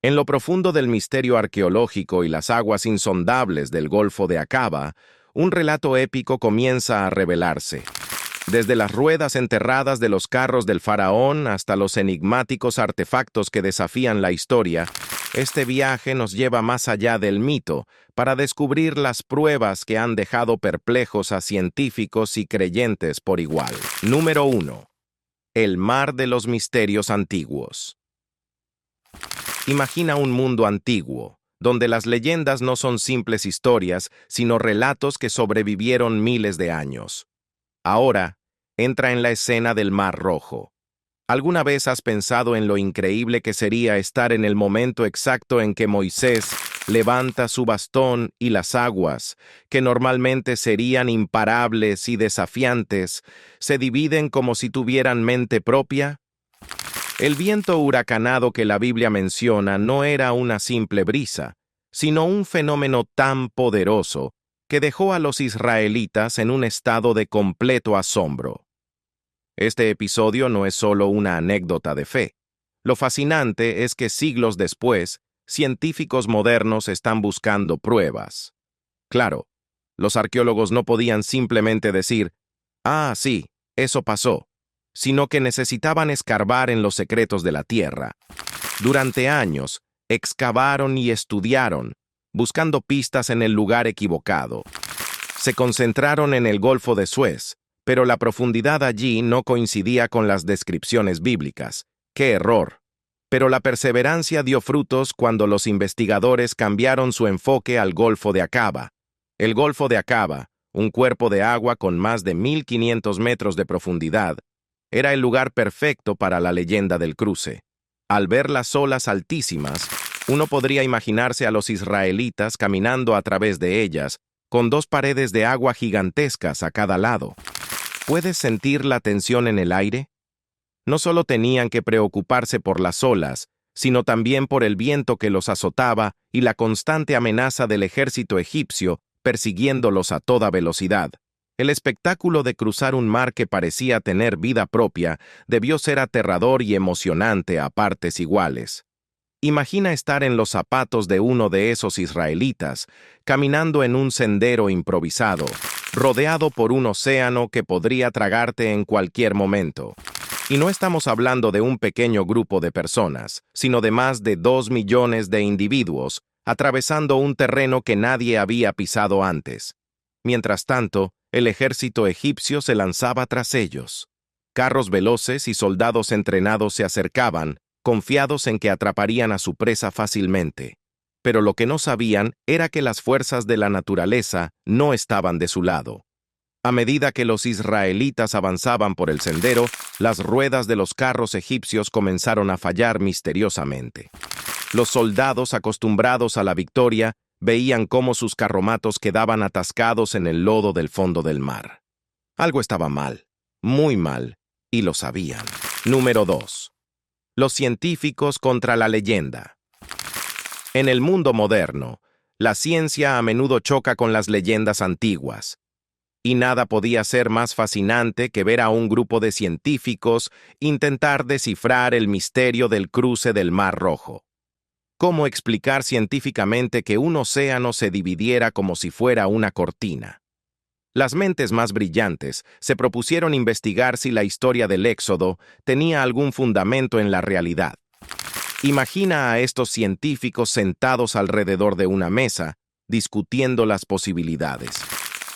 En lo profundo del misterio arqueológico y las aguas insondables del Golfo de Acaba, un relato épico comienza a revelarse. Desde las ruedas enterradas de los carros del faraón hasta los enigmáticos artefactos que desafían la historia, este viaje nos lleva más allá del mito para descubrir las pruebas que han dejado perplejos a científicos y creyentes por igual. Número 1. El mar de los misterios antiguos. Imagina un mundo antiguo, donde las leyendas no son simples historias, sino relatos que sobrevivieron miles de años. Ahora, entra en la escena del Mar Rojo. ¿Alguna vez has pensado en lo increíble que sería estar en el momento exacto en que Moisés levanta su bastón y las aguas, que normalmente serían imparables y desafiantes, se dividen como si tuvieran mente propia? El viento huracanado que la Biblia menciona no era una simple brisa, sino un fenómeno tan poderoso que dejó a los israelitas en un estado de completo asombro. Este episodio no es solo una anécdota de fe. Lo fascinante es que siglos después, científicos modernos están buscando pruebas. Claro, los arqueólogos no podían simplemente decir, «Ah, sí, eso pasó», sino que necesitaban escarbar en los secretos de la tierra. Durante años, excavaron y estudiaron, buscando pistas en el lugar equivocado. Se concentraron en el Golfo de Suez, pero la profundidad allí no coincidía con las descripciones bíblicas. ¡Qué error! Pero la perseverancia dio frutos cuando los investigadores cambiaron su enfoque al Golfo de Acaba. El Golfo de Acaba, un cuerpo de agua con más de 1.500 metros de profundidad, era el lugar perfecto para la leyenda del cruce. Al ver las olas altísimas, uno podría imaginarse a los israelitas caminando a través de ellas, con dos paredes de agua gigantescas a cada lado. ¿Puedes sentir la tensión en el aire? No solo tenían que preocuparse por las olas, sino también por el viento que los azotaba y la constante amenaza del ejército egipcio persiguiéndolos a toda velocidad. El espectáculo de cruzar un mar que parecía tener vida propia debió ser aterrador y emocionante a partes iguales. Imagina estar en los zapatos de uno de esos israelitas, caminando en un sendero improvisado, rodeado por un océano que podría tragarte en cualquier momento. Y no estamos hablando de un pequeño grupo de personas, sino de más de 2 millones de individuos, atravesando un terreno que nadie había pisado antes. Mientras tanto, el ejército egipcio se lanzaba tras ellos. Carros veloces y soldados entrenados se acercaban, confiados en que atraparían a su presa fácilmente. Pero lo que no sabían era que las fuerzas de la naturaleza no estaban de su lado. A medida que los israelitas avanzaban por el sendero, las ruedas de los carros egipcios comenzaron a fallar misteriosamente. Los soldados, acostumbrados a la victoria, veían cómo sus carromatos quedaban atascados en el lodo del fondo del mar. Algo estaba mal, muy mal, y lo sabían. Número 2. Los científicos contra la leyenda. En el mundo moderno, la ciencia a menudo choca con las leyendas antiguas, y nada podía ser más fascinante que ver a un grupo de científicos intentar descifrar el misterio del cruce del Mar Rojo. ¿Cómo explicar científicamente que un océano se dividiera como si fuera una cortina? Las mentes más brillantes se propusieron investigar si la historia del Éxodo tenía algún fundamento en la realidad. Imagina a estos científicos sentados alrededor de una mesa, discutiendo las posibilidades.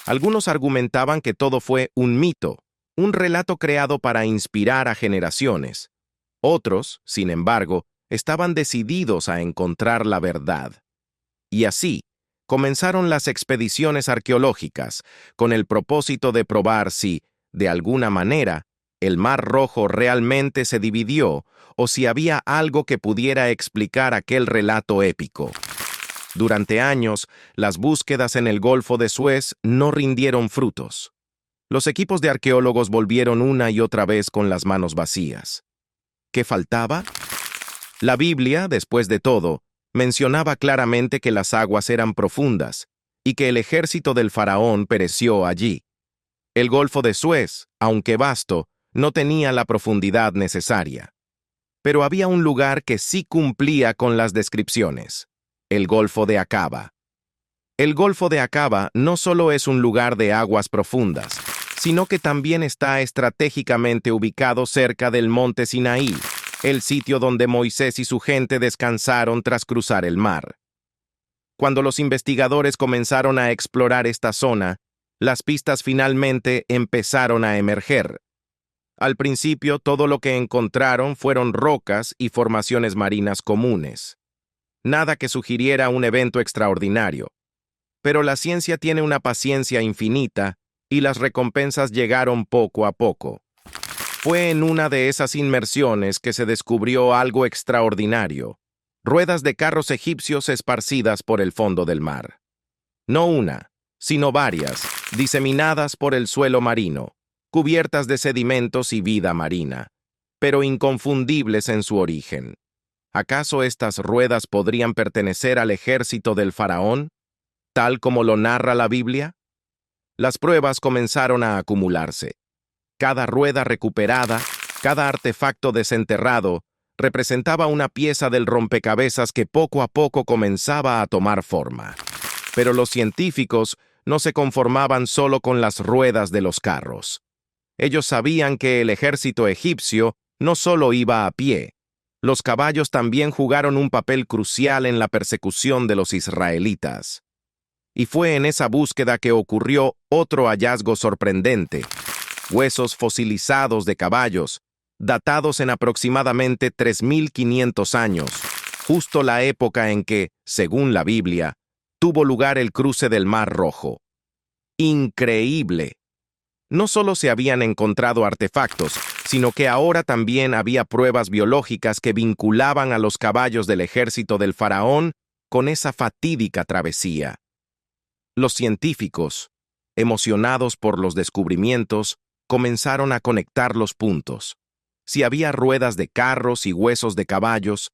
Algunos argumentaban que todo fue un mito, un relato creado para inspirar a generaciones. Otros, sin embargo, estaban decididos a encontrar la verdad. Y así, comenzaron las expediciones arqueológicas, con el propósito de probar si, de alguna manera, el Mar Rojo realmente se dividió o si había algo que pudiera explicar aquel relato épico. Durante años, las búsquedas en el Golfo de Suez no rindieron frutos. Los equipos de arqueólogos volvieron una y otra vez con las manos vacías. ¿Qué faltaba? La Biblia, después de todo, mencionaba claramente que las aguas eran profundas y que el ejército del faraón pereció allí. El Golfo de Suez, aunque vasto, no tenía la profundidad necesaria. Pero había un lugar que sí cumplía con las descripciones: el Golfo de Acaba. El Golfo de Acaba no solo es un lugar de aguas profundas, sino que también está estratégicamente ubicado cerca del monte Sinaí, el sitio donde Moisés y su gente descansaron tras cruzar el mar. Cuando los investigadores comenzaron a explorar esta zona, las pistas finalmente empezaron a emerger. Al principio, todo lo que encontraron fueron rocas y formaciones marinas comunes. Nada que sugiriera un evento extraordinario. Pero la ciencia tiene una paciencia infinita y las recompensas llegaron poco a poco. Fue en una de esas inmersiones que se descubrió algo extraordinario: ruedas de carros egipcios esparcidas por el fondo del mar. No una, sino varias, diseminadas por el suelo marino, cubiertas de sedimentos y vida marina, pero inconfundibles en su origen. ¿Acaso estas ruedas podrían pertenecer al ejército del faraón, tal como lo narra la Biblia? Las pruebas comenzaron a acumularse. Cada rueda recuperada, cada artefacto desenterrado, representaba una pieza del rompecabezas que poco a poco comenzaba a tomar forma. Pero los científicos no se conformaban solo con las ruedas de los carros. Ellos sabían que el ejército egipcio no solo iba a pie. Los caballos también jugaron un papel crucial en la persecución de los israelitas. Y fue en esa búsqueda que ocurrió otro hallazgo sorprendente: huesos fosilizados de caballos, datados en aproximadamente 3.500 años, justo la época en que, según la Biblia, tuvo lugar el cruce del Mar Rojo. ¡Increíble! No solo se habían encontrado artefactos, sino que ahora también había pruebas biológicas que vinculaban a los caballos del ejército del faraón con esa fatídica travesía. Los científicos, emocionados por los descubrimientos, comenzaron a conectar los puntos. Si había ruedas de carros y huesos de caballos,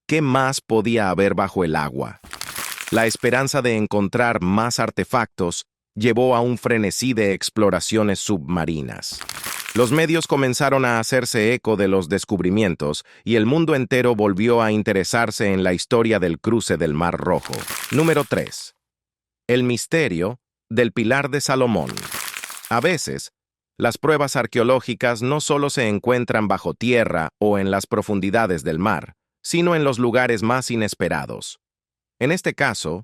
¿qué más podía haber bajo el agua? La esperanza de encontrar más artefactos llevó a un frenesí de exploraciones submarinas. Los medios comenzaron a hacerse eco de los descubrimientos y el mundo entero volvió a interesarse en la historia del cruce del Mar Rojo. Número 3. El misterio del Pilar de Salomón. A veces, las pruebas arqueológicas no solo se encuentran bajo tierra o en las profundidades del mar, sino en los lugares más inesperados. En este caso,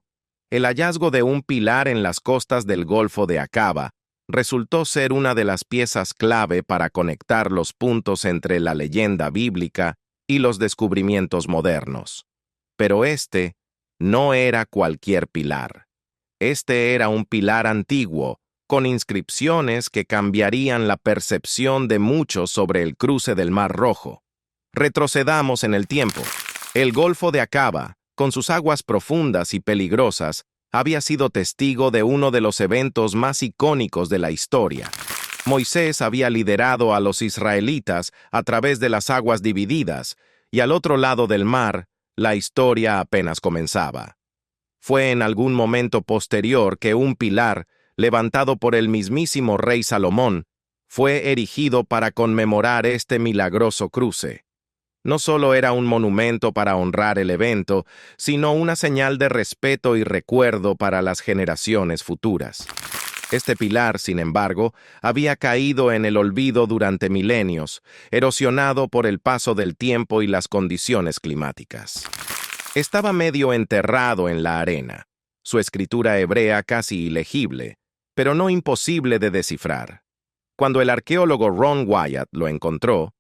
el hallazgo de un pilar en las costas del Golfo de Acaba resultó ser una de las piezas clave para conectar los puntos entre la leyenda bíblica y los descubrimientos modernos. Pero este no era cualquier pilar. Este era un pilar antiguo, con inscripciones que cambiarían la percepción de muchos sobre el cruce del Mar Rojo. Retrocedamos en el tiempo. El Golfo de Acaba, con sus aguas profundas y peligrosas, había sido testigo de uno de los eventos más icónicos de la historia. Moisés había liderado a los israelitas a través de las aguas divididas, y al otro lado del mar, la historia apenas comenzaba. Fue en algún momento posterior que un pilar, levantado por el mismísimo rey Salomón, fue erigido para conmemorar este milagroso cruce. No solo era un monumento para honrar el evento, sino una señal de respeto y recuerdo para las generaciones futuras. Este pilar, sin embargo, había caído en el olvido durante milenios, erosionado por el paso del tiempo y las condiciones climáticas. Estaba medio enterrado en la arena, su escritura hebrea casi ilegible, pero no imposible de descifrar. Cuando el arqueólogo Ron Wyatt lo encontró,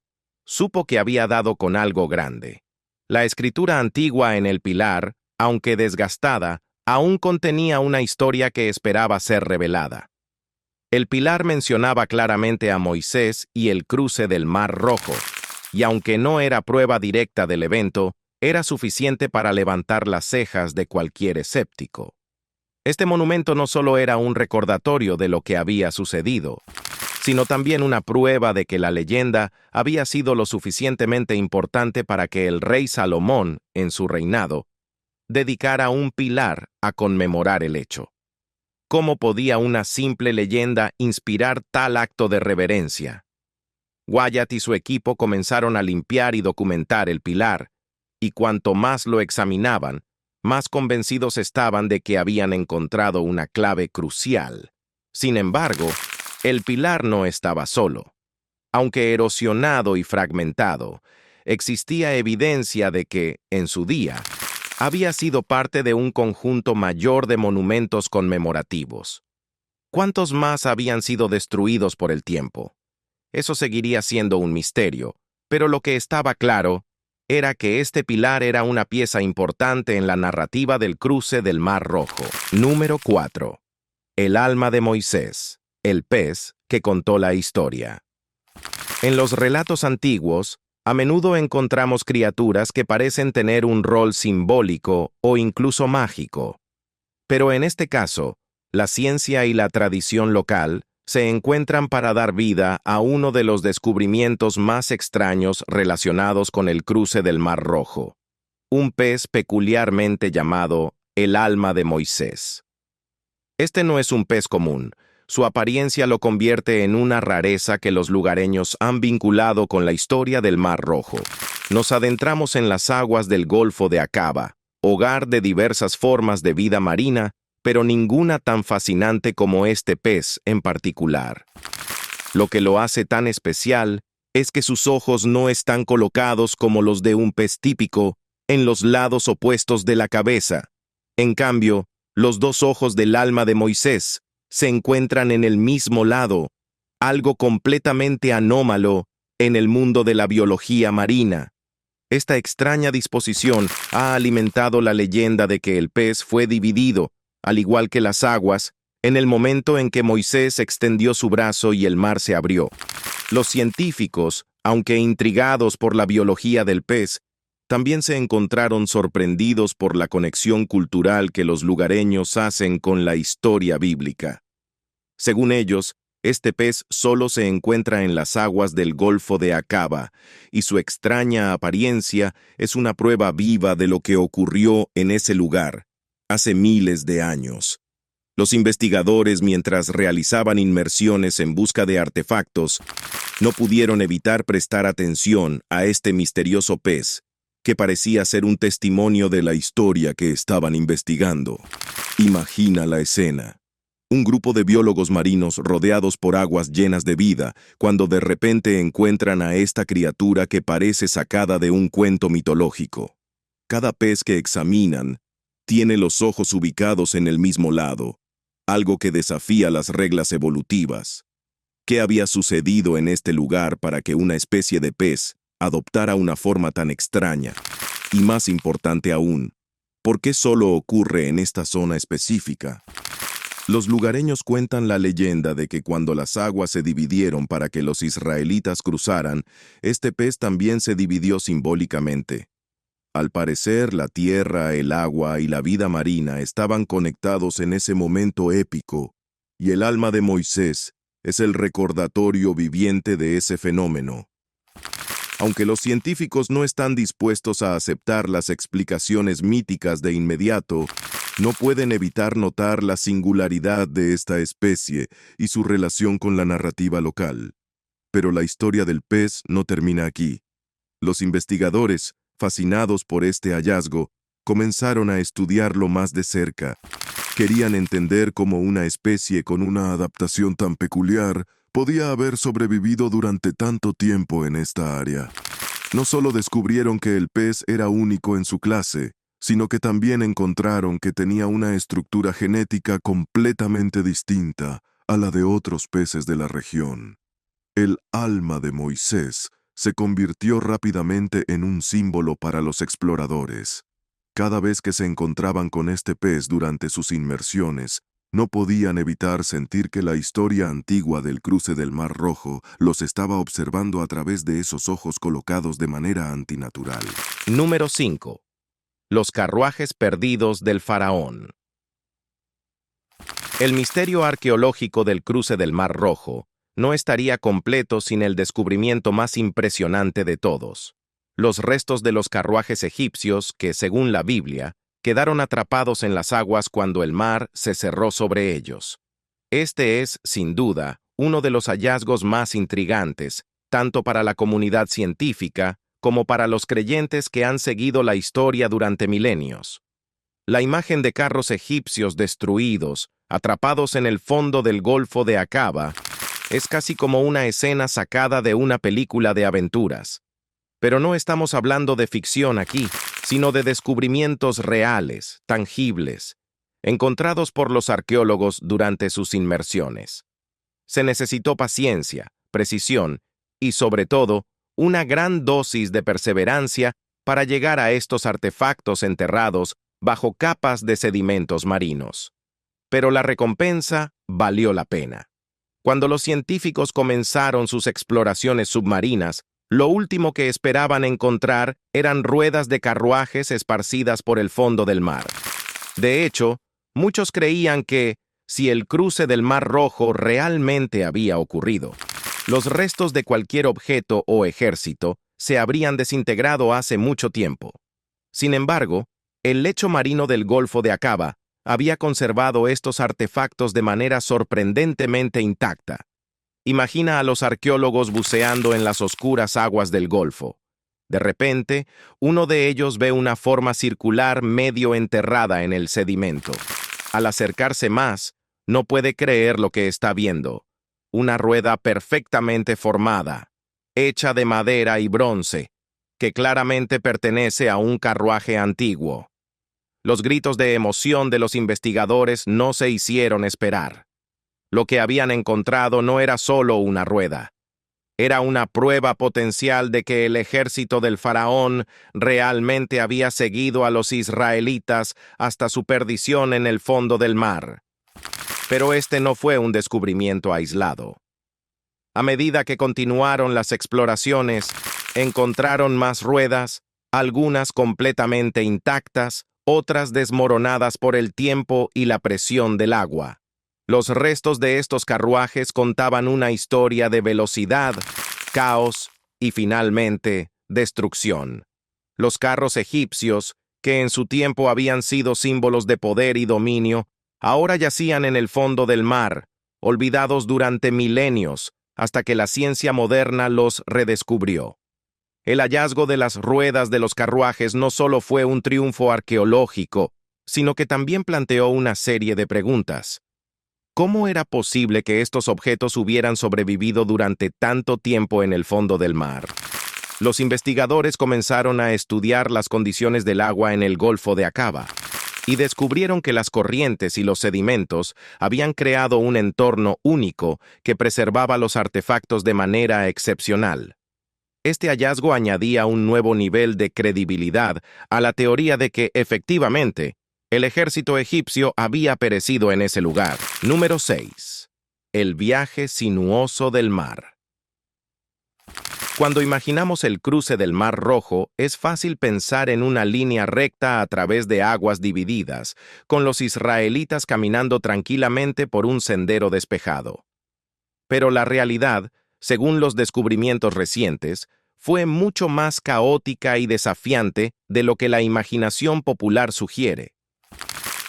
supo que había dado con algo grande. La escritura antigua en el pilar, aunque desgastada, aún contenía una historia que esperaba ser revelada. El pilar mencionaba claramente a Moisés y el cruce del Mar Rojo, y aunque no era prueba directa del evento, era suficiente para levantar las cejas de cualquier escéptico. Este monumento no solo era un recordatorio de lo que había sucedido, sino también una prueba de que la leyenda había sido lo suficientemente importante para que el rey Salomón, en su reinado, dedicara un pilar a conmemorar el hecho. ¿Cómo podía una simple leyenda inspirar tal acto de reverencia? Wyatt y su equipo comenzaron a limpiar y documentar el pilar, y cuanto más lo examinaban, más convencidos estaban de que habían encontrado una clave crucial. Sin embargo, el pilar no estaba solo. Aunque erosionado y fragmentado, existía evidencia de que, en su día, había sido parte de un conjunto mayor de monumentos conmemorativos. ¿Cuántos más habían sido destruidos por el tiempo? Eso seguiría siendo un misterio, pero lo que estaba claro era que este pilar era una pieza importante en la narrativa del cruce del Mar Rojo. Número 4. El alma de Moisés, el pez que contó la historia. En los relatos antiguos, a menudo encontramos criaturas que parecen tener un rol simbólico o incluso mágico. Pero en este caso, la ciencia y la tradición local se encuentran para dar vida a uno de los descubrimientos más extraños relacionados con el cruce del Mar Rojo, un pez peculiarmente llamado el alma de Moisés. Este no es un pez común. Su apariencia lo convierte en una rareza que los lugareños han vinculado con la historia del Mar Rojo. Nos adentramos en las aguas del Golfo de Aqaba, hogar de diversas formas de vida marina, pero ninguna tan fascinante como este pez en particular. Lo que lo hace tan especial es que sus ojos no están colocados como los de un pez típico en los lados opuestos de la cabeza. En cambio, los dos ojos del alma de Moisés se encuentran en el mismo lado, algo completamente anómalo en el mundo de la biología marina. Esta extraña disposición ha alimentado la leyenda de que el pez fue dividido, al igual que las aguas, en el momento en que Moisés extendió su brazo y el mar se abrió. Los científicos, aunque intrigados por la biología del pez, también se encontraron sorprendidos por la conexión cultural que los lugareños hacen con la historia bíblica. Según ellos, este pez solo se encuentra en las aguas del Golfo de Aqaba, y su extraña apariencia es una prueba viva de lo que ocurrió en ese lugar hace miles de años. Los investigadores, mientras realizaban inmersiones en busca de artefactos, no pudieron evitar prestar atención a este misterioso pez, que parecía ser un testimonio de la historia que estaban investigando. Imagina la escena. Un grupo de biólogos marinos rodeados por aguas llenas de vida, cuando de repente encuentran a esta criatura que parece sacada de un cuento mitológico. Cada pez que examinan tiene los ojos ubicados en el mismo lado, algo que desafía las reglas evolutivas. ¿Qué había sucedido en este lugar para que una especie de pez adoptara una forma tan extraña? Y más importante aún, ¿por qué solo ocurre en esta zona específica? Los lugareños cuentan la leyenda de que cuando las aguas se dividieron para que los israelitas cruzaran, este pez también se dividió simbólicamente. Al parecer, la tierra, el agua y la vida marina estaban conectados en ese momento épico, y el alma de Moisés es el recordatorio viviente de ese fenómeno. Aunque los científicos no están dispuestos a aceptar las explicaciones míticas de inmediato, no pueden evitar notar la singularidad de esta especie y su relación con la narrativa local. Pero la historia del pez no termina aquí. Los investigadores, fascinados por este hallazgo, comenzaron a estudiarlo más de cerca. Querían entender cómo una especie con una adaptación tan peculiar podía haber sobrevivido durante tanto tiempo en esta área. No solo descubrieron que el pez era único en su clase, sino que también encontraron que tenía una estructura genética completamente distinta a la de otros peces de la región. El alma de Moisés se convirtió rápidamente en un símbolo para los exploradores. Cada vez que se encontraban con este pez durante sus inmersiones, no podían evitar sentir que la historia antigua del cruce del Mar Rojo los estaba observando a través de esos ojos colocados de manera antinatural. Número 5. Los carruajes perdidos del faraón. El misterio arqueológico del cruce del Mar Rojo no estaría completo sin el descubrimiento más impresionante de todos: los restos de los carruajes egipcios que, según la Biblia, quedaron atrapados en las aguas cuando el mar se cerró sobre ellos. Este es, sin duda, uno de los hallazgos más intrigantes tanto para la comunidad científica como para los creyentes que han seguido la historia durante milenios. La imagen de carros egipcios destruidos, atrapados en el fondo del Golfo de Aqaba, es casi como una escena sacada de una película de aventuras. Pero no estamos hablando de ficción aquí, sino de descubrimientos reales, tangibles, encontrados por los arqueólogos durante sus inmersiones. Se necesitó paciencia, precisión y, sobre todo, una gran dosis de perseverancia para llegar a estos artefactos enterrados bajo capas de sedimentos marinos. Pero la recompensa valió la pena. Cuando los científicos comenzaron sus exploraciones submarinas, lo último que esperaban encontrar eran ruedas de carruajes esparcidas por el fondo del mar. De hecho, muchos creían que, si el cruce del Mar Rojo realmente había ocurrido, los restos de cualquier objeto o ejército se habrían desintegrado hace mucho tiempo. Sin embargo, el lecho marino del Golfo de Aqaba había conservado estos artefactos de manera sorprendentemente intacta. Imagina a los arqueólogos buceando en las oscuras aguas del Golfo. De repente, uno de ellos ve una forma circular medio enterrada en el sedimento. Al acercarse más, no puede creer lo que está viendo. Una rueda perfectamente formada, hecha de madera y bronce, que claramente pertenece a un carruaje antiguo. Los gritos de emoción de los investigadores no se hicieron esperar. Lo que habían encontrado no era solo una rueda. Era una prueba potencial de que el ejército del faraón realmente había seguido a los israelitas hasta su perdición en el fondo del mar. Pero este no fue un descubrimiento aislado. A medida que continuaron las exploraciones, encontraron más ruedas, algunas completamente intactas, otras desmoronadas por el tiempo y la presión del agua. Los restos de estos carruajes contaban una historia de velocidad, caos y, finalmente, destrucción. Los carros egipcios, que en su tiempo habían sido símbolos de poder y dominio, ahora yacían en el fondo del mar, olvidados durante milenios, hasta que la ciencia moderna los redescubrió. El hallazgo de las ruedas de los carruajes no solo fue un triunfo arqueológico, sino que también planteó una serie de preguntas. ¿Cómo era posible que estos objetos hubieran sobrevivido durante tanto tiempo en el fondo del mar? Los investigadores comenzaron a estudiar las condiciones del agua en el Golfo de Aqaba y descubrieron que las corrientes y los sedimentos habían creado un entorno único que preservaba los artefactos de manera excepcional. Este hallazgo añadía un nuevo nivel de credibilidad a la teoría de que, efectivamente, el ejército egipcio había perecido en ese lugar. Número 6. El viaje sinuoso del mar. Cuando imaginamos el cruce del Mar Rojo, es fácil pensar en una línea recta a través de aguas divididas, con los israelitas caminando tranquilamente por un sendero despejado. Pero la realidad, según los descubrimientos recientes, fue mucho más caótica y desafiante de lo que la imaginación popular sugiere.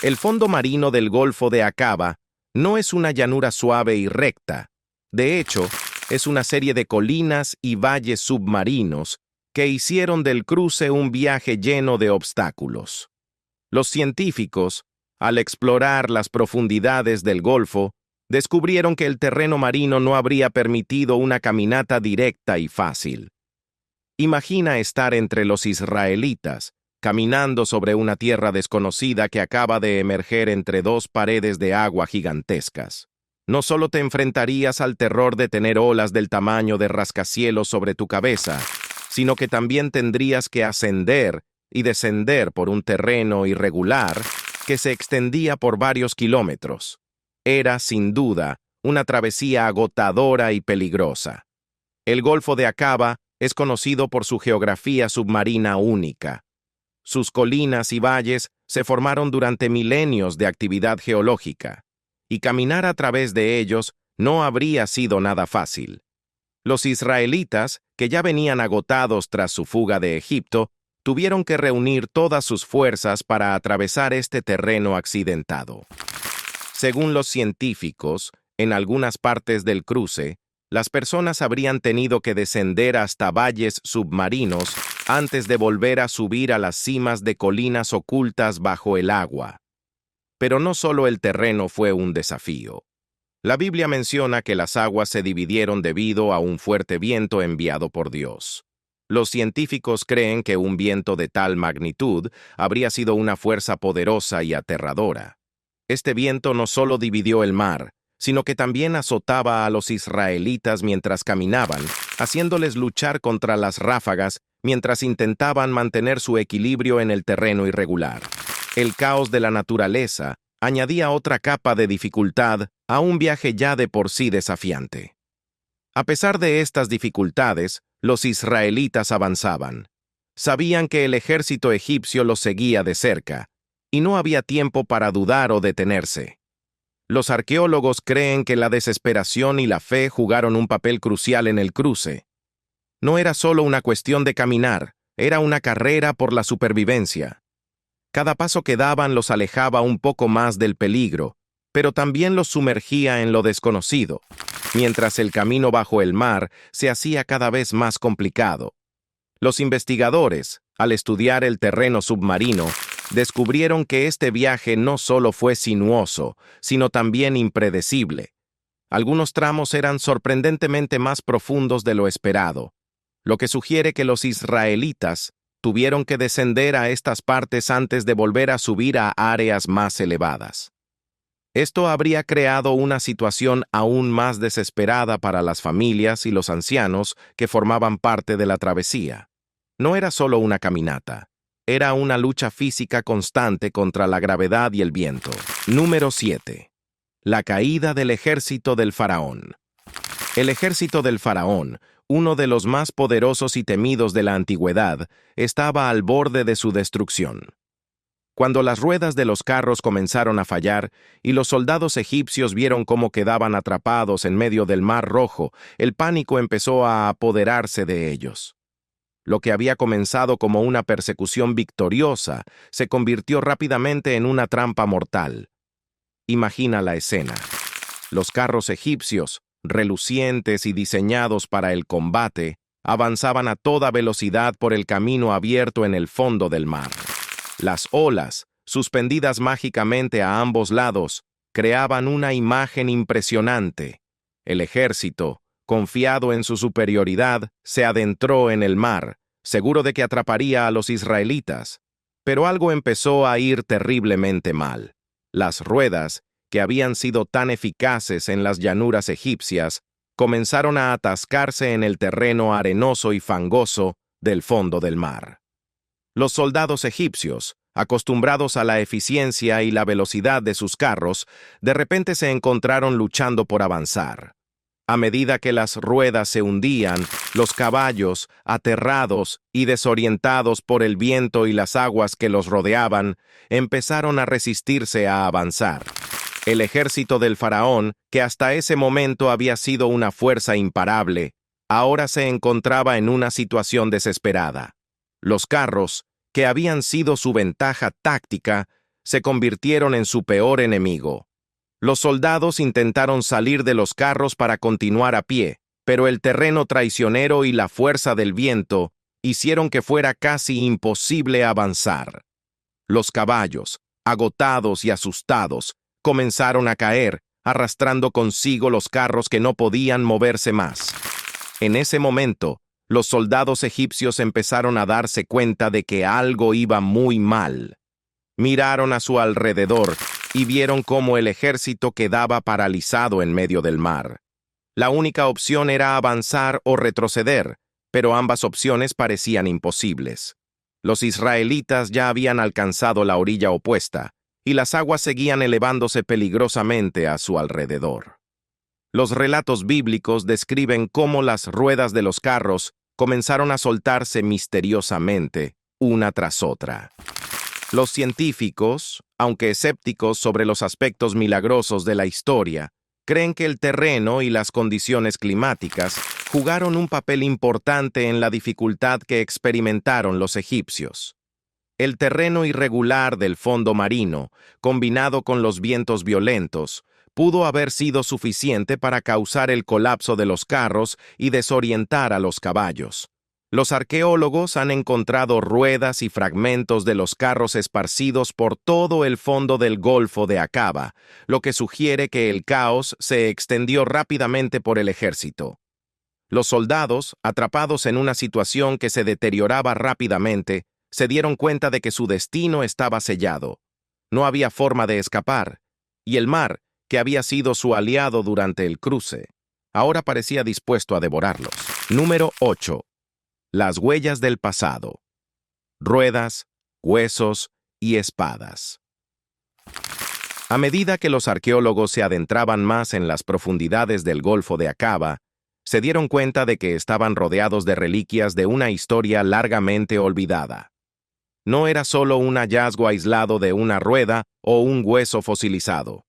El fondo marino del Golfo de Aqaba no es una llanura suave y recta. De hecho, es una serie de colinas y valles submarinos que hicieron del cruce un viaje lleno de obstáculos. Los científicos, al explorar las profundidades del Golfo, descubrieron que el terreno marino no habría permitido una caminata directa y fácil. Imagina estar entre los israelitas, caminando sobre una tierra desconocida que acaba de emerger entre dos paredes de agua gigantescas. No solo te enfrentarías al terror de tener olas del tamaño de rascacielos sobre tu cabeza, sino que también tendrías que ascender y descender por un terreno irregular que se extendía por varios kilómetros. Era, sin duda, una travesía agotadora y peligrosa. El Golfo de Aqaba es conocido por su geografía submarina única. Sus colinas y valles se formaron durante milenios de actividad geológica, y caminar a través de ellos no habría sido nada fácil. Los israelitas, que ya venían agotados tras su fuga de Egipto, tuvieron que reunir todas sus fuerzas para atravesar este terreno accidentado. Según los científicos, en algunas partes del cruce, Las personas habrían tenido que descender hasta valles submarinos antes de volver a subir a las cimas de colinas ocultas bajo el agua. Pero no solo el terreno fue un desafío. La Biblia menciona que las aguas se dividieron debido a un fuerte viento enviado por Dios. Los científicos creen que un viento de tal magnitud habría sido una fuerza poderosa y aterradora. Este viento no solo dividió el mar, sino que también azotaba a los israelitas mientras caminaban, haciéndoles luchar contra las ráfagas mientras intentaban mantener su equilibrio en el terreno irregular. El caos de la naturaleza añadía otra capa de dificultad a un viaje ya de por sí desafiante. A pesar de estas dificultades, los israelitas avanzaban. Sabían que el ejército egipcio los seguía de cerca, y no había tiempo para dudar o detenerse. Los arqueólogos creen que la desesperación y la fe jugaron un papel crucial en el cruce. No era solo una cuestión de caminar, era una carrera por la supervivencia. Cada paso que daban los alejaba un poco más del peligro, pero también los sumergía en lo desconocido, mientras el camino bajo el mar se hacía cada vez más complicado. Los investigadores, al estudiar el terreno submarino, descubrieron que este viaje no solo fue sinuoso, sino también impredecible. Algunos tramos eran sorprendentemente más profundos de lo esperado, lo que sugiere que los israelitas tuvieron que descender a estas partes antes de volver a subir a áreas más elevadas. Esto habría creado una situación aún más desesperada para las familias y los ancianos que formaban parte de la travesía. No era solo una caminata, era una lucha física constante contra la gravedad y el viento. Número 7. La caída del ejército del faraón. El ejército del faraón, uno de los más poderosos y temidos de la antigüedad, estaba al borde de su destrucción. Cuando las ruedas de los carros comenzaron a fallar y los soldados egipcios vieron cómo quedaban atrapados en medio del Mar Rojo, el pánico empezó a apoderarse de ellos. Lo que había comenzado como una persecución victoriosa se convirtió rápidamente en una trampa mortal. Imagina la escena. Los carros egipcios, relucientes y diseñados para el combate, avanzaban a toda velocidad por el camino abierto en el fondo del mar. Las olas, suspendidas mágicamente a ambos lados, creaban una imagen impresionante. El ejército, confiado en su superioridad, se adentró en el mar, seguro de que atraparía a los israelitas. Pero algo empezó a ir terriblemente mal. Las ruedas, que habían sido tan eficaces en las llanuras egipcias, comenzaron a atascarse en el terreno arenoso y fangoso del fondo del mar. Los soldados egipcios, acostumbrados a la eficiencia y la velocidad de sus carros, de repente se encontraron luchando por avanzar. A medida que las ruedas se hundían, los caballos, aterrados y desorientados por el viento y las aguas que los rodeaban, empezaron a resistirse a avanzar. El ejército del faraón, que hasta ese momento había sido una fuerza imparable, ahora se encontraba en una situación desesperada. Los carros, que habían sido su ventaja táctica, se convirtieron en su peor enemigo. Los soldados intentaron salir de los carros para continuar a pie, pero el terreno traicionero y la fuerza del viento hicieron que fuera casi imposible avanzar. Los caballos, agotados y asustados, comenzaron a caer, arrastrando consigo los carros que no podían moverse más. En ese momento, los soldados egipcios empezaron a darse cuenta de que algo iba muy mal. Miraron a su alrededor y vieron cómo el ejército quedaba paralizado en medio del mar. La única opción era avanzar o retroceder, pero ambas opciones parecían imposibles. Los israelitas ya habían alcanzado la orilla opuesta, y las aguas seguían elevándose peligrosamente a su alrededor. Los relatos bíblicos describen cómo las ruedas de los carros comenzaron a soltarse misteriosamente, una tras otra. Los científicos, aunque escépticos sobre los aspectos milagrosos de la historia, creen que el terreno y las condiciones climáticas jugaron un papel importante en la dificultad que experimentaron los egipcios. El terreno irregular del fondo marino, combinado con los vientos violentos, pudo haber sido suficiente para causar el colapso de los carros y desorientar a los caballos. Los arqueólogos han encontrado ruedas y fragmentos de los carros esparcidos por todo el fondo del Golfo de Aqaba, lo que sugiere que el caos se extendió rápidamente por el ejército. Los soldados, atrapados en una situación que se deterioraba rápidamente, se dieron cuenta de que su destino estaba sellado. No había forma de escapar, y el mar, que había sido su aliado durante el cruce, ahora parecía dispuesto a devorarlos. Número 8. Las huellas del pasado. Ruedas, huesos y espadas. A medida que los arqueólogos se adentraban más en las profundidades del Golfo de Aqaba, se dieron cuenta de que estaban rodeados de reliquias de una historia largamente olvidada. No era solo un hallazgo aislado de una rueda o un hueso fosilizado.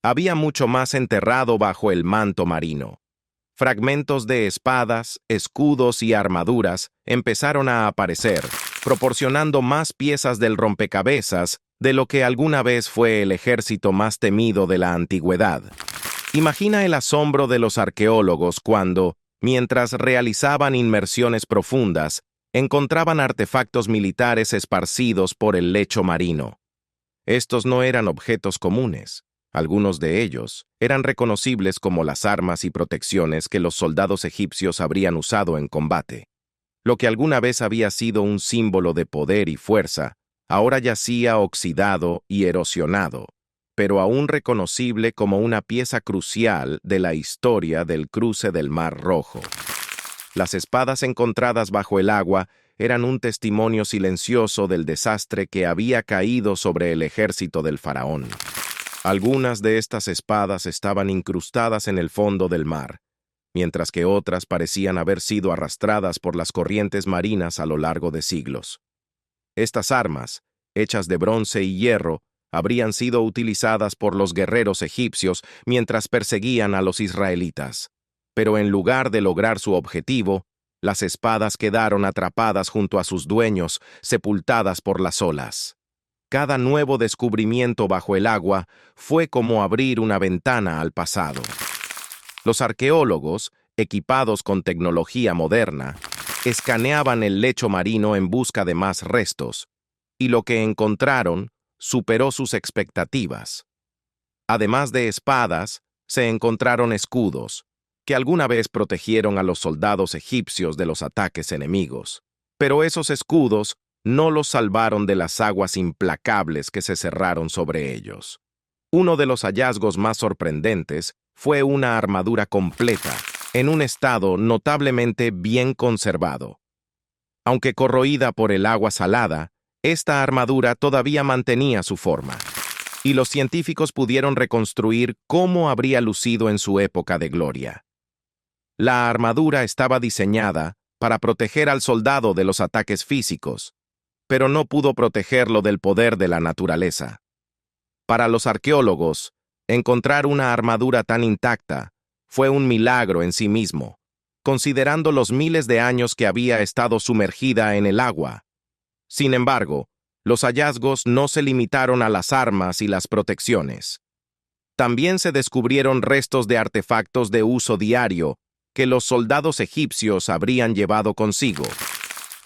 Había mucho más enterrado bajo el manto marino. Fragmentos de espadas, escudos y armaduras empezaron a aparecer, proporcionando más piezas del rompecabezas de lo que alguna vez fue el ejército más temido de la antigüedad. Imagina el asombro de los arqueólogos cuando, mientras realizaban inmersiones profundas, encontraban artefactos militares esparcidos por el lecho marino. Estos no eran objetos comunes. Algunos de ellos eran reconocibles como las armas y protecciones que los soldados egipcios habrían usado en combate. Lo que alguna vez había sido un símbolo de poder y fuerza, ahora yacía oxidado y erosionado, pero aún reconocible como una pieza crucial de la historia del cruce del Mar Rojo. Las espadas encontradas bajo el agua eran un testimonio silencioso del desastre que había caído sobre el ejército del faraón. Algunas de estas espadas estaban incrustadas en el fondo del mar, mientras que otras parecían haber sido arrastradas por las corrientes marinas a lo largo de siglos. Estas armas, hechas de bronce y hierro, habrían sido utilizadas por los guerreros egipcios mientras perseguían a los israelitas. Pero en lugar de lograr su objetivo, las espadas quedaron atrapadas junto a sus dueños, sepultadas por las olas. Cada nuevo descubrimiento bajo el agua fue como abrir una ventana al pasado. Los arqueólogos, equipados con tecnología moderna, escaneaban el lecho marino en busca de más restos, y lo que encontraron superó sus expectativas. Además de espadas, se encontraron escudos, que alguna vez protegieron a los soldados egipcios de los ataques enemigos. Pero esos escudos no los salvaron de las aguas implacables que se cerraron sobre ellos. Uno de los hallazgos más sorprendentes fue una armadura completa, en un estado notablemente bien conservado. Aunque corroída por el agua salada, esta armadura todavía mantenía su forma, y los científicos pudieron reconstruir cómo habría lucido en su época de gloria. La armadura estaba diseñada para proteger al soldado de los ataques físicos, pero no pudo protegerlo del poder de la naturaleza. Para los arqueólogos, encontrar una armadura tan intacta fue un milagro en sí mismo, considerando los miles de años que había estado sumergida en el agua. Sin embargo, los hallazgos no se limitaron a las armas y las protecciones. También se descubrieron restos de artefactos de uso diario que los soldados egipcios habrían llevado consigo.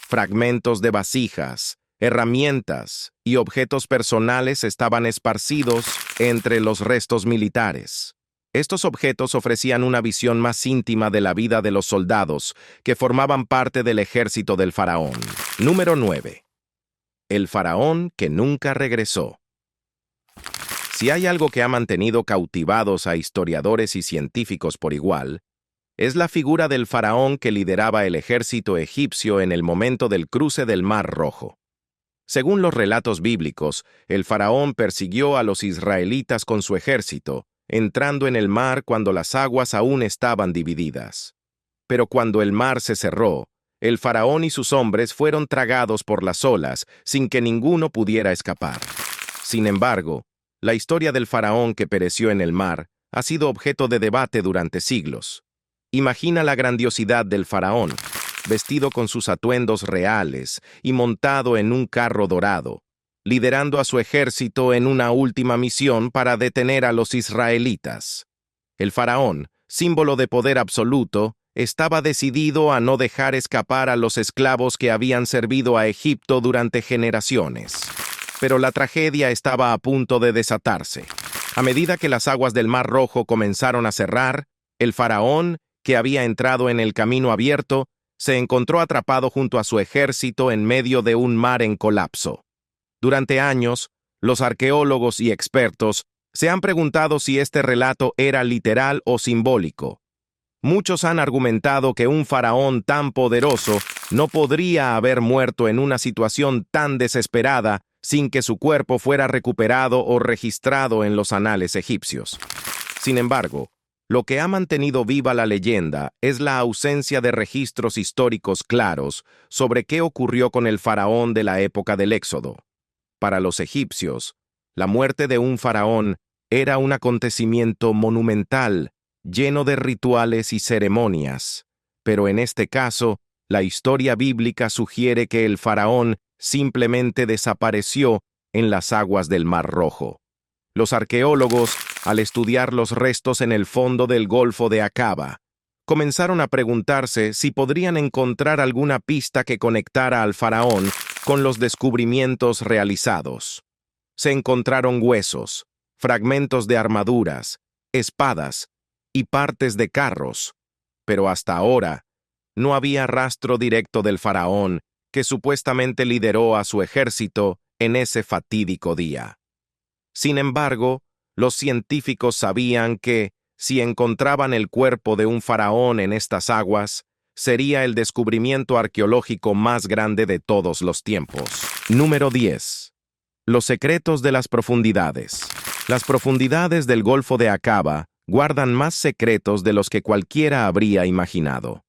Fragmentos de vasijas, herramientas y objetos personales estaban esparcidos entre los restos militares. Estos objetos ofrecían una visión más íntima de la vida de los soldados que formaban parte del ejército del faraón. Número 9. El faraón que nunca regresó. Si hay algo que ha mantenido cautivados a historiadores y científicos por igual, es la figura del faraón que lideraba el ejército egipcio en el momento del cruce del Mar Rojo. Según los relatos bíblicos, el faraón persiguió a los israelitas con su ejército, entrando en el mar cuando las aguas aún estaban divididas. Pero cuando el mar se cerró, el faraón y sus hombres fueron tragados por las olas sin que ninguno pudiera escapar. Sin embargo, la historia del faraón que pereció en el mar ha sido objeto de debate durante siglos. Imagina la grandiosidad del faraón, vestido con sus atuendos reales y montado en un carro dorado, liderando a su ejército en una última misión para detener a los israelitas. El faraón, símbolo de poder absoluto, estaba decidido a no dejar escapar a los esclavos que habían servido a Egipto durante generaciones. Pero la tragedia estaba a punto de desatarse. A medida que las aguas del Mar Rojo comenzaron a cerrar, el faraón, que había entrado en el camino abierto, se encontró atrapado junto a su ejército en medio de un mar en colapso. Durante años, los arqueólogos y expertos se han preguntado si este relato era literal o simbólico. Muchos han argumentado que un faraón tan poderoso no podría haber muerto en una situación tan desesperada sin que su cuerpo fuera recuperado o registrado en los anales egipcios. Sin embargo, lo que ha mantenido viva la leyenda es la ausencia de registros históricos claros sobre qué ocurrió con el faraón de la época del Éxodo. Para los egipcios, la muerte de un faraón era un acontecimiento monumental, lleno de rituales y ceremonias. Pero en este caso, la historia bíblica sugiere que el faraón simplemente desapareció en las aguas del Mar Rojo. Los arqueólogos, al estudiar los restos en el fondo del Golfo de Acaba, comenzaron a preguntarse si podrían encontrar alguna pista que conectara al faraón con los descubrimientos realizados. Se encontraron huesos, fragmentos de armaduras, espadas y partes de carros, pero hasta ahora no había rastro directo del faraón que supuestamente lideró a su ejército en ese fatídico día. Sin embargo, los científicos sabían que, si encontraban el cuerpo de un faraón en estas aguas, sería el descubrimiento arqueológico más grande de todos los tiempos. Número 10. Los secretos de las profundidades. Las profundidades del Golfo de Acaba guardan más secretos de los que cualquiera habría imaginado.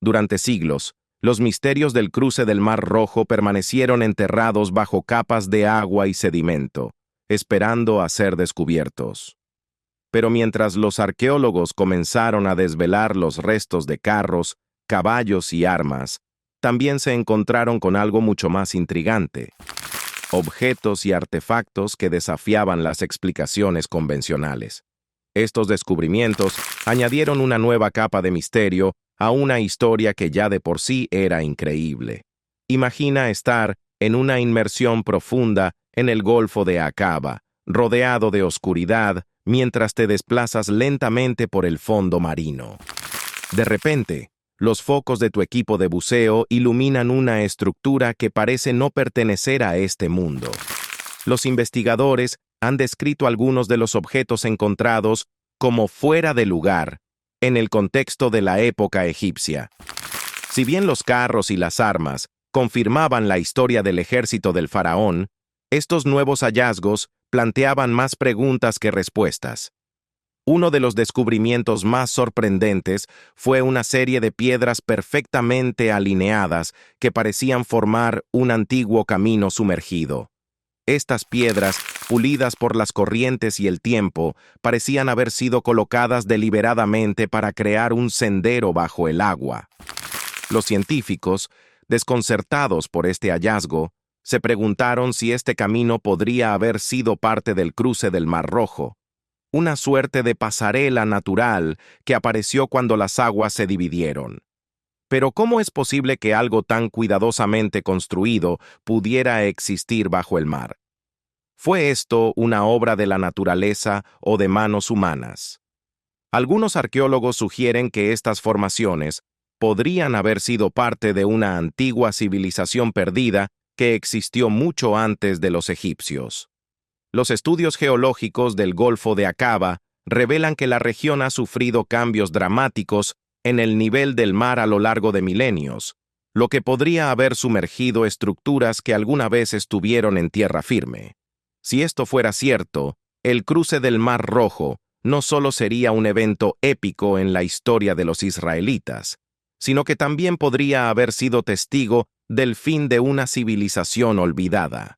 Durante siglos, los misterios del cruce del Mar Rojo permanecieron enterrados bajo capas de agua y sedimento, esperando a ser descubiertos. Pero mientras los arqueólogos comenzaron a desvelar los restos de carros, caballos y armas, también se encontraron con algo mucho más intrigante: objetos y artefactos que desafiaban las explicaciones convencionales. Estos descubrimientos añadieron una nueva capa de misterio a una historia que ya de por sí era increíble. Imagina estar en una inmersión profunda en el Golfo de Acaba, rodeado de oscuridad, mientras te desplazas lentamente por el fondo marino. De repente, los focos de tu equipo de buceo iluminan una estructura que parece no pertenecer a este mundo. Los investigadores han descrito algunos de los objetos encontrados como fuera de lugar en el contexto de la época egipcia. Si bien los carros y las armas confirmaban la historia del ejército del faraón, estos nuevos hallazgos planteaban más preguntas que respuestas. Uno de los descubrimientos más sorprendentes fue una serie de piedras perfectamente alineadas que parecían formar un antiguo camino sumergido. Estas piedras, pulidas por las corrientes y el tiempo, parecían haber sido colocadas deliberadamente para crear un sendero bajo el agua. Los científicos, desconcertados por este hallazgo, se preguntaron si este camino podría haber sido parte del cruce del Mar Rojo, una suerte de pasarela natural que apareció cuando las aguas se dividieron. Pero ¿cómo es posible que algo tan cuidadosamente construido pudiera existir bajo el mar? ¿Fue esto una obra de la naturaleza o de manos humanas? Algunos arqueólogos sugieren que estas formaciones podrían haber sido parte de una antigua civilización perdida que existió mucho antes de los egipcios. Los estudios geológicos del Golfo de Acaba revelan que la región ha sufrido cambios dramáticos en el nivel del mar a lo largo de milenios, lo que podría haber sumergido estructuras que alguna vez estuvieron en tierra firme. Si esto fuera cierto, el cruce del Mar Rojo no solo sería un evento épico en la historia de los israelitas, sino que también podría haber sido testigo del fin de una civilización olvidada.